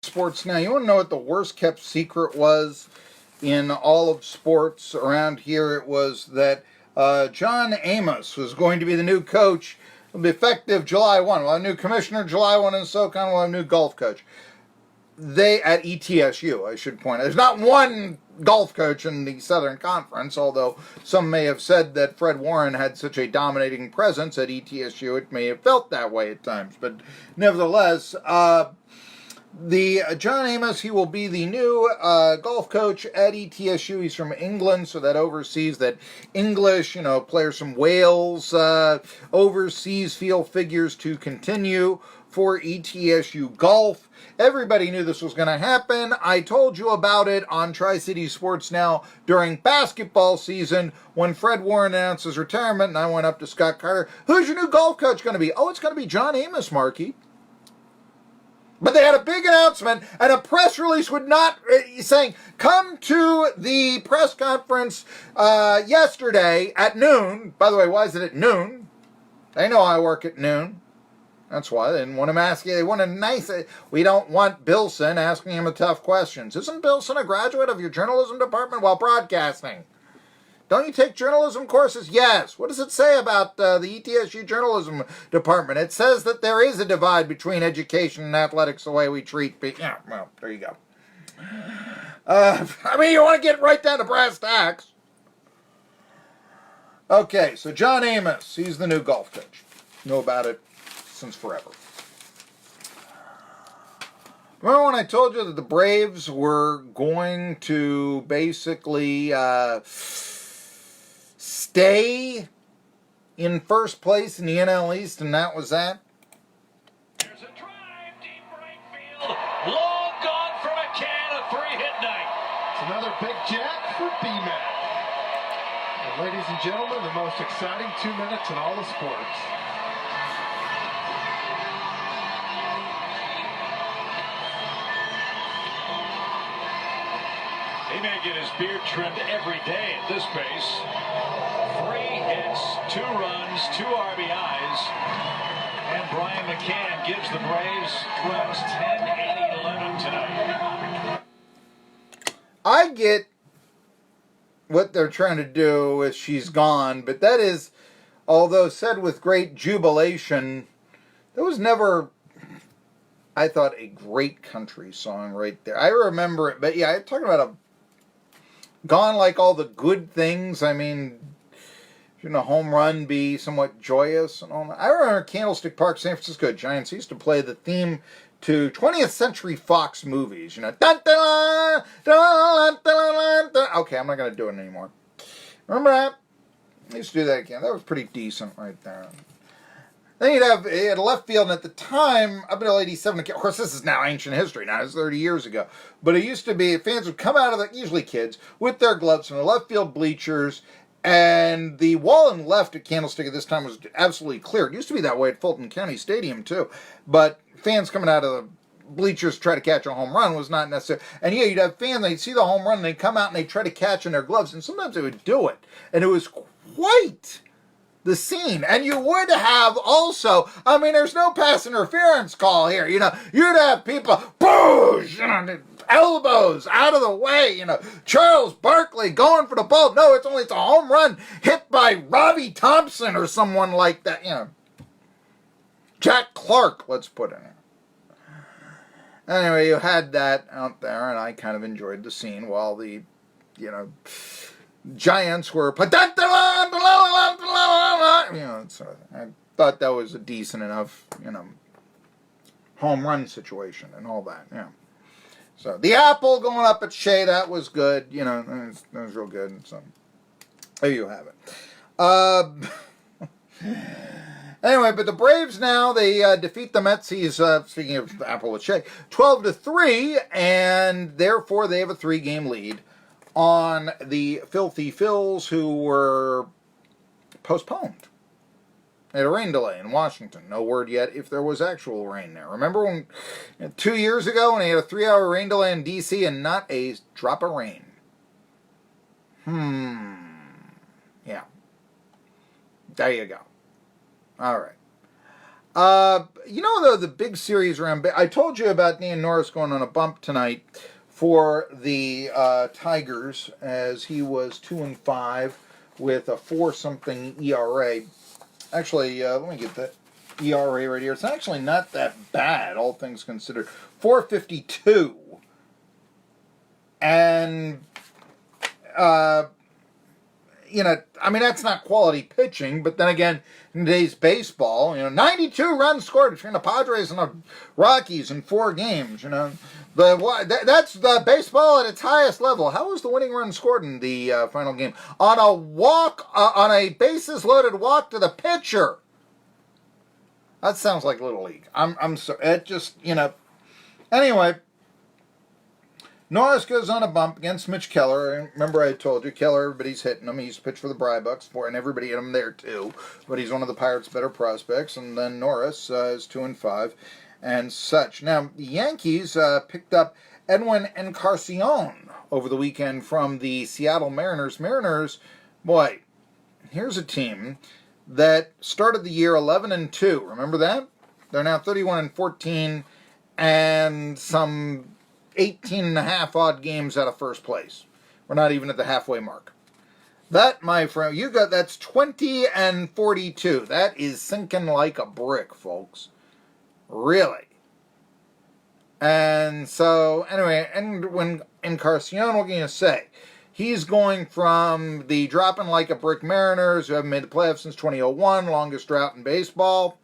Sports now. You want to know what the worst kept secret was in all of sports around here? It was that Jake Amos was going to be the new coach. It'll be effective July 1. We'll have a new commissioner July 1 in SoCon. We'll have a new golf coach. They, at ETSU, I should point out. There's not one golf coach in the Southern Conference, although some may have said that Fred Warren had such a dominating presence at ETSU, it may have felt that way at times. But nevertheless, the Jake Amos, he will be the new golf coach at ETSU. He's from England, so that oversees that English, players from Wales, overseas field figures to continue for ETSU Golf. Everybody knew this was going to happen. I told you about it on Tri-City Sports Now during basketball season when Fred Warren announced his retirement, and I went up to Scott Carter. Who's your new golf coach going to be? Oh, it's going to be Jake Amos, Markey. But they had a big announcement and a press release would not saying, come to the press conference yesterday at noon. By the way, why is it at noon? They know I work at noon. That's why they didn't want him asking. They wanted we don't want Bilson asking him tough questions. Isn't Bilson a graduate of your journalism department while broadcasting? Don't you take journalism courses? Yes. What does it say about the ETSU journalism department? It says that there is a divide between education and athletics, the way we treat people. Yeah, well, there you go. You want to get right down to brass tacks. Okay, so Jake Amos, he's the new golf coach. Know about it since forever. Remember when I told you that the Braves were going to basically stay in first place in the NL East, and that was that? There's a drive, deep right field. Long gone from a can, a three-hit night. It's another big jack for B-Mac. And ladies and gentlemen, the most exciting 2 minutes in all of sports. He may get his beard trimmed every day at this pace. 3 hits, 2 runs, 2 RBIs. And Brian McCann gives the Braves runs 10, 8, 11 tonight. I get what they're trying to do with She's Gone, but that is, although said with great jubilation, there was never, I thought, a great country song right there. I remember it, but yeah, I'm talking about a gone like all the good things. I mean, shouldn't a home run be somewhat joyous and all that? I remember Candlestick Park, San Francisco Giants used to play the theme to 20th Century Fox movies. Dun, dun, dun, dun, dun, dun. Okay, I'm not going to do it anymore. Remember that? I used to do that again. That was pretty decent right there. Then he had a left field, and at the time, up until 87, of course, this is now ancient history now, it's 30 years ago, but it used to be, fans would come out of the, usually kids, with their gloves from the left field bleachers, and the wall and left at Candlestick at this time was absolutely clear. It used to be that way at Fulton County Stadium, too, but fans coming out of the bleachers to try to catch a home run was not necessary. And yeah, you'd have fans, they'd see the home run, and they'd come out and they'd try to catch in their gloves, and sometimes they would do it, and it was quite the scene. And you would have also, there's no pass interference call here, you'd have people, boosh, elbows out of the way, Charles Barkley going for the ball. No, it's a home run hit by Robbie Thompson or someone like that, Jack Clark, let's put in it. Anyway, you had that out there, and I kind of enjoyed the scene while the, Giants were, I thought that was a decent enough, home run situation and all that, yeah. So, the apple going up at Shea, that was good, that was real good, so, there you have it. Anyway, but the Braves now, they defeat the Mets, speaking of apple at Shea, 12-3, and therefore they have a 3-game lead on the Filthy Phils, who were postponed. They had a rain delay in Washington. No word yet if there was actual rain there. Remember when 2 years ago when they had a 3-hour rain delay in D.C. and not a drop of rain? Yeah. There you go. All right. Though, the big series around, I told you about Ian Norris going on a bump tonight for the Tigers, as he was 2-5 with a 4-something ERA. Actually, let me get that ERA right here. It's actually not that bad, all things considered. 4.52. And, that's not quality pitching, but then again, in today's baseball, 92 runs scored between the Padres and the Rockies in 4 games, That's the baseball at its highest level. How was the winning run scored in the final game? On a walk, on a bases-loaded walk to the pitcher. That sounds like Little League. I'm sorry. It just, Anyway, Norris goes on a bump against Mitch Keller. Remember I told you, Keller, everybody's hitting him. He used to pitch for the Bucks and everybody hit him there too. But he's one of the Pirates' better prospects. And then Norris is 2-5 and such. Now, the Yankees picked up Edwin Encarnacion over the weekend from the Seattle Mariners. Mariners, boy, here's a team that started the year 11-2. Remember that? They're now 31-14 and some 18 and a half odd games out of first place. We're not even at the halfway mark. That, my friend, that's 20-42. That is sinking like a brick, folks. Really. And so, anyway, and when Encarnacion, what can you say? He's going from the dropping like a brick Mariners, who haven't made the playoffs since 2001, longest drought in baseball,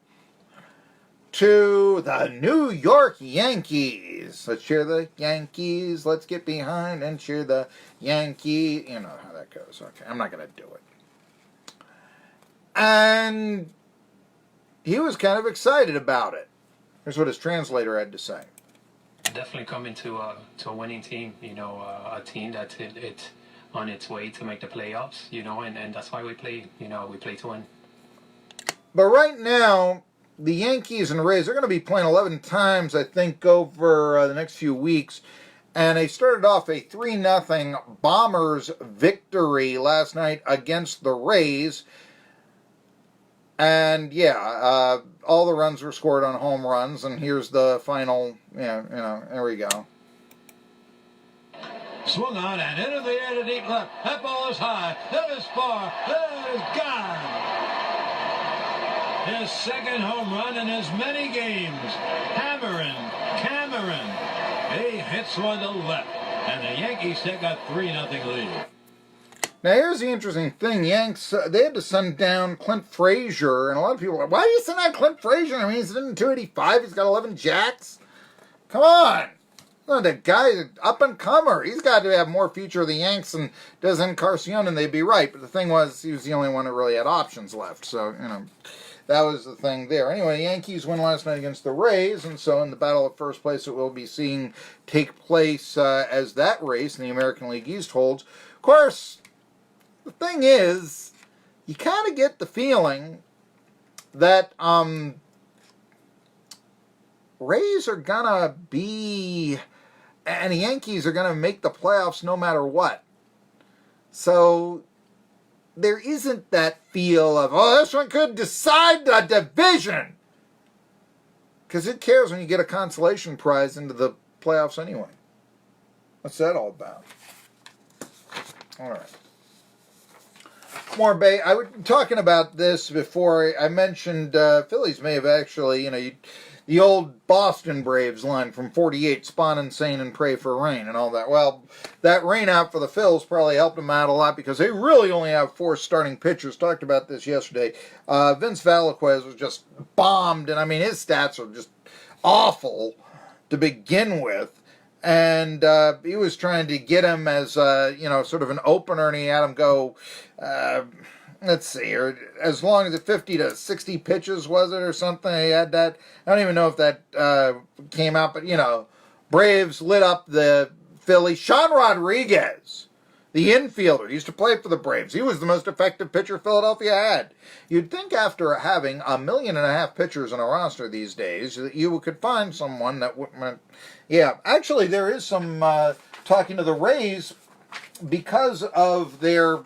to the New York Yankees. Let's cheer the Yankees. Let's get behind and cheer the Yankees. You know how that goes. Okay, I'm not going to do it. And he was kind of excited about it. Here's what his translator had to say. Definitely coming to a winning team, a team that's it's on its way to make the playoffs, and that's why we play, we play to win. But right now, the Yankees and Rays are going to be playing 11 times, I think, over the next few weeks. And they started off a 3-0 Bombers victory last night against the Rays. And, all the runs were scored on home runs. And here's the final, there we go. Swung on and into the air to deep left. That ball is high. That is far. That is gone. His second home run in as many games. Cameron. He hits one to left. And the Yankees take a 3-0 lead. Now, here's the interesting thing. Yanks, they had to send down Clint Frazier. And a lot of people are like, why do you send down Clint Frazier? I mean, he's in 285. He's got 11 jacks. Come on. The guy's an up-and-comer. He's got to have more future of the Yanks than does Encarnacion, and they'd be right. But the thing was, he was the only one that really had options left. So, that was the thing there. Anyway, the Yankees win last night against the Rays, and so in the battle at first place that we'll be seeing take place as that race in the American League East holds. Of course, the thing is, you kind of get the feeling that Rays are going to be, and the Yankees are going to make the playoffs no matter what. So there isn't that feel of, this one could decide the division. Because who cares when you get a consolation prize into the playoffs anyway? What's that all about? All right. More Bay. I was talking about this before. I mentioned Phillies may have actually, the old Boston Braves line from 48, spawn insane and pray for rain and all that. Well, that rain out for the Phils probably helped them out a lot because they really only have 4 starting pitchers. Talked about this yesterday. Vince Velasquez was just bombed, and his stats are just awful to begin with. And he was trying to get him as, sort of an opener, and he had him go, let's see, or as long as 50 to 60 pitches, was it, or something? He had that. I don't even know if that came out, but, Braves lit up the Phillies. Sean Rodriguez, the infielder, used to play for the Braves. He was the most effective pitcher Philadelphia had. You'd think after having 1.5 million pitchers on a roster these days that you could find someone that would. Yeah, actually, there is some talking to the Rays because of their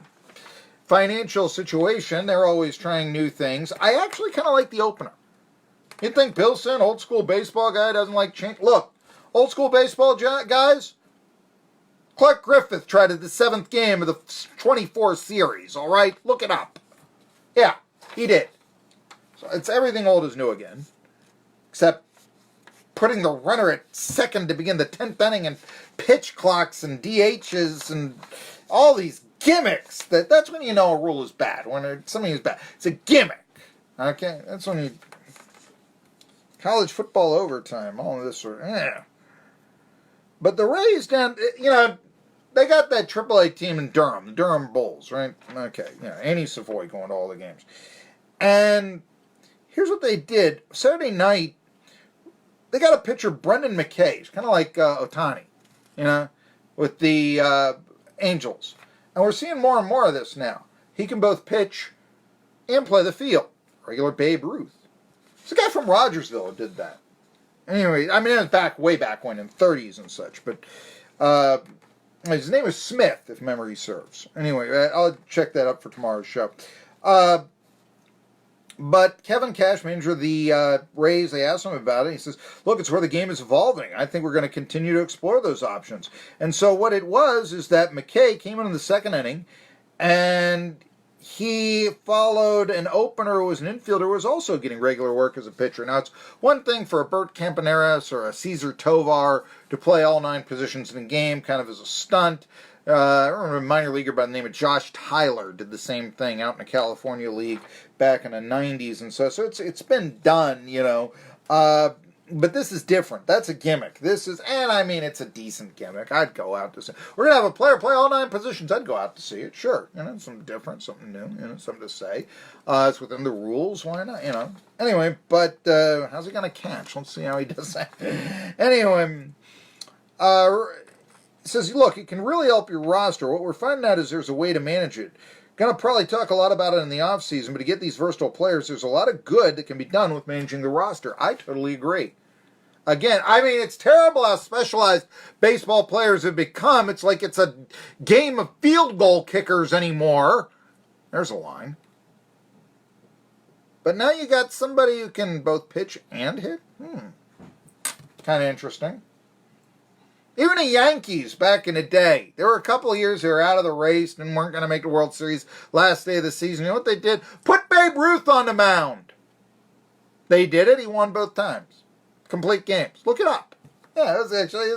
financial situation. They're always trying new things. I actually kind of like the opener. You think Pilsen, old school baseball guy, doesn't like change? Look, old school baseball guys, Clark Griffith tried it the 7th game of the 24 series, all right? Look it up. Yeah, he did. So it's everything old is new again, except putting the runner at second to begin the 10th inning and pitch clocks and DHs and all these gimmicks. That's when you know a rule is bad, when something is bad. It's a gimmick. Okay? That's when you... College football overtime, all of this sort of... Yeah. But the Rays down... they got that AAA team in Durham, the Durham Bulls, right? Okay, Annie Savoy going to all the games. And here's what they did. Saturday night, they got a pitcher, Brendan McKay. It's kind of like Ohtani, with the Angels. And we're seeing more and more of this now. He can both pitch and play the field. Regular Babe Ruth. It's a guy from Rogersville who did that. Anyway, I mean, it was way back when, in the 30s and such. But his name was Smith, if memory serves. Anyway, I'll check that up for tomorrow's show. But Kevin Cash, manager of the Rays, they asked him about it. He says, look, it's where the game is evolving. I think we're going to continue to explore those options. And so what it was is that McKay came in the 2nd inning, and he followed an opener who was an infielder who was also getting regular work as a pitcher. Now, it's one thing for a Bert Campaneris or a Cesar Tovar to play all 9 positions in a game, kind of as a stunt. I remember a minor leaguer by the name of Josh Tyler did the same thing out in the California League back in the 90s and so it's been done, but this is different. That's a gimmick. It's a decent gimmick. I'd go out to see. We're going to have a player play all 9 positions. I'd go out to see it. Sure. Something different, something new, something to say. It's within the rules. Why not, Anyway, but how's he going to catch? Let's see how he does that. Anyway, it says, look, it can really help your roster. What we're finding out is there's a way to manage it. Going to probably talk a lot about it in the offseason, but to get these versatile players, there's a lot of good that can be done with managing the roster. I totally agree. Again, it's terrible how specialized baseball players have become. It's like it's a game of field goal kickers anymore. There's a line. But now you got somebody who can both pitch and hit. Kind of interesting. Even the Yankees back in the day, there were a couple of years they were out of the race and weren't going to make the World Series last day of the season. You know what they did? Put Babe Ruth on the mound. They did it. He won both times. Complete games. Look it up. Yeah, it was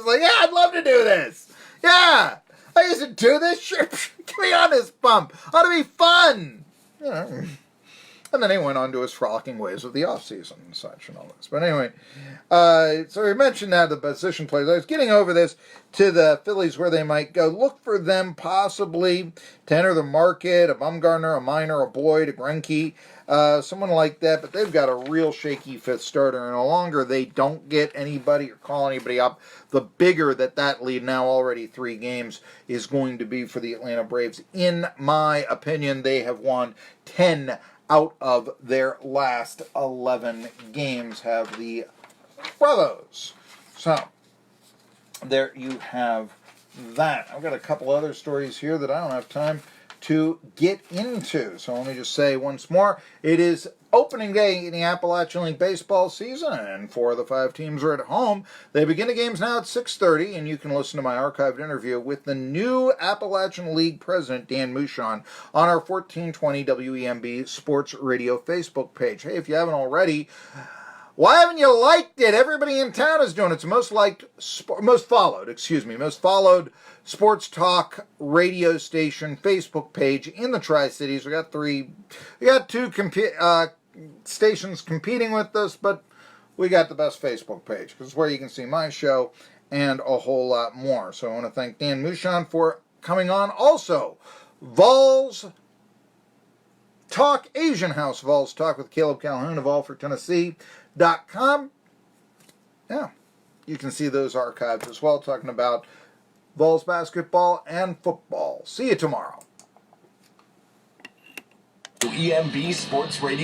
like, yeah, I'd love to do this. Yeah, I used to do this. Sure, get me on this bump. Ought to be fun. And then he went on to his frolicking ways of the offseason and such and all this. But anyway, so we mentioned that the position players. I was getting over this to the Phillies where they might go. Look for them possibly to enter the market, a Bumgarner, a Minor, a Boyd, a Greinke, someone like that. But they've got a real shaky 5th starter. And the longer they don't get anybody or call anybody up, the bigger that lead, now already 3 games, is going to be for the Atlanta Braves. In my opinion, they have won 10 out of their last 11 games, have the Bravos. So, there you have that. I've got a couple other stories here that I don't have time to get into. So let me just say once more, it is opening day in the Appalachian League baseball season, and 4 of the 5 teams are at home. They begin the games now at 6:30, and you can listen to my archived interview with the new Appalachian League president, Dan Mouchon, on our 1420 WEMB Sports Radio Facebook page. Hey, if you haven't already, why haven't you liked it? Everybody in town is doing it. It's the most followed sports talk radio station Facebook page in the Tri-Cities. We got 2 stations competing with us, but we got the best Facebook page because it's where you can see my show and a whole lot more. So I want to thank Dan Mouchon for coming on. Also, Vols Talk, Asian House Vols Talk with Caleb Calhoun of allfortennessee.com. Yeah, you can see those archives as well, talking about Vols basketball and football. See you tomorrow. EMB Sports Radio.